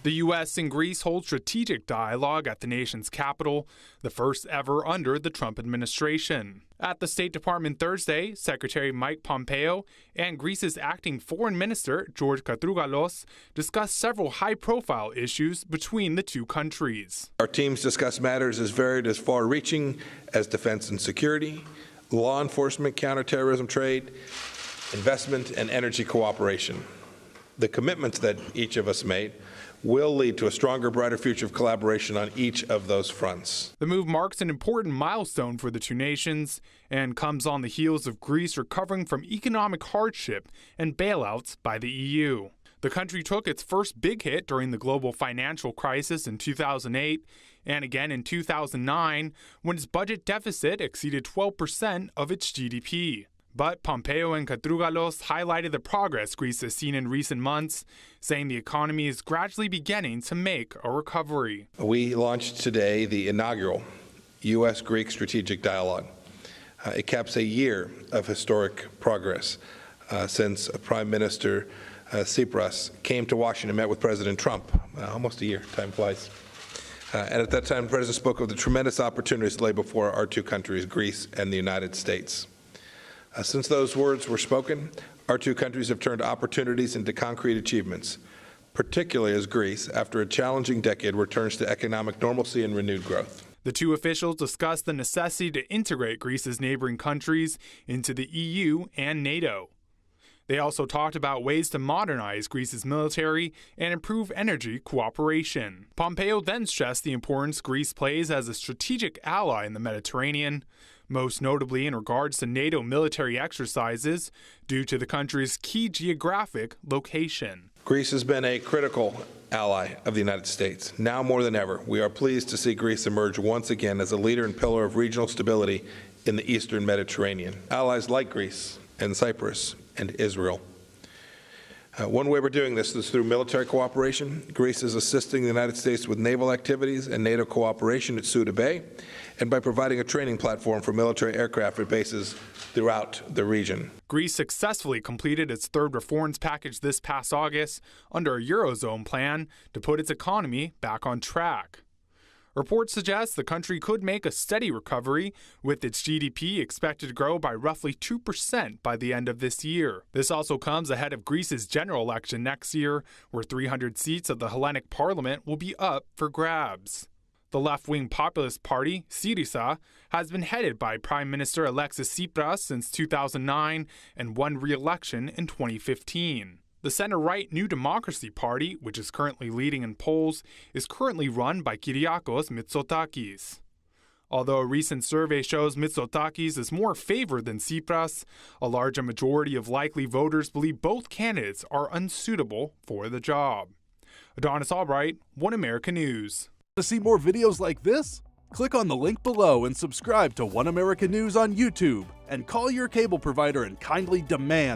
The U.S. and Greece hold strategic dialogue at the nation's capital, the first ever under the Trump administration. At the State Department Thursday, Secretary Mike Pompeo and Greece's acting foreign minister, George Katrougalos, discussed several high-profile issues between the two countries. Our teams discussed matters as varied as far-reaching as defense and security, law enforcement, counterterrorism trade, investment, and energy cooperation. The commitments that each of us made will lead to a stronger, brighter future of collaboration on each of those fronts. The move marks an important milestone for the two nations and comes on the heels of Greece recovering from economic hardship and bailouts by the EU. The country took its first big hit during the global financial crisis in 2008 and again in 2009 when its budget deficit exceeded 12% of its GDP. But Pompeo and Katrougalos highlighted the progress Greece has seen in recent months, saying the economy is gradually beginning to make a recovery. We launched today the inaugural U.S.-Greek Strategic Dialogue. It caps a year of historic progress since Prime Minister Tsipras came to Washington and met with President Trump. Almost a year, time flies. And at that time, the President spoke of the tremendous opportunities that lay before our two countries, Greece and the United States. Since those words were spoken, our two countries have turned opportunities into concrete achievements, particularly as Greece, after a challenging decade, returns to economic normalcy and renewed growth. The two officials discussed the necessity to integrate Greece's neighboring countries into the EU and NATO. They also talked about ways to modernize Greece's military and improve energy cooperation. Pompeo then stressed the importance Greece plays as a strategic ally in the Mediterranean, most notably in regards to NATO military exercises due to the country's key geographic location. Greece has been a critical ally of the United States. Now more than ever, we are pleased to see Greece emerge once again as a leader and pillar of regional stability in the Eastern Mediterranean. Allies like Greece and Cyprus and Israel. One way we're doing this is through military cooperation. Greece is assisting the United States with naval activities and NATO cooperation at Suda Bay, and by providing a training platform for military aircraft at bases throughout the region. Greece successfully completed its third reforms package this past August under a Eurozone plan to put its economy back on track. Reports suggest the country could make a steady recovery, with its GDP expected to grow by roughly 2% by the end of this year. This also comes ahead of Greece's general election next year, where 300 seats of the Hellenic Parliament will be up for grabs. The left-wing populist party, Syriza, has been headed by Prime Minister Alexis Tsipras since 2009 and won re-election in 2015. The center-right New Democracy Party, which is currently leading in polls, is currently run by Kyriakos Mitsotakis. Although a recent survey shows Mitsotakis is more favored than Tsipras, a larger majority of likely voters believe both candidates are unsuitable for the job. Adonis, Albright, One America News. To see more videos like this? Click on the link below and subscribe to One America News on YouTube, and call your cable provider and kindly demand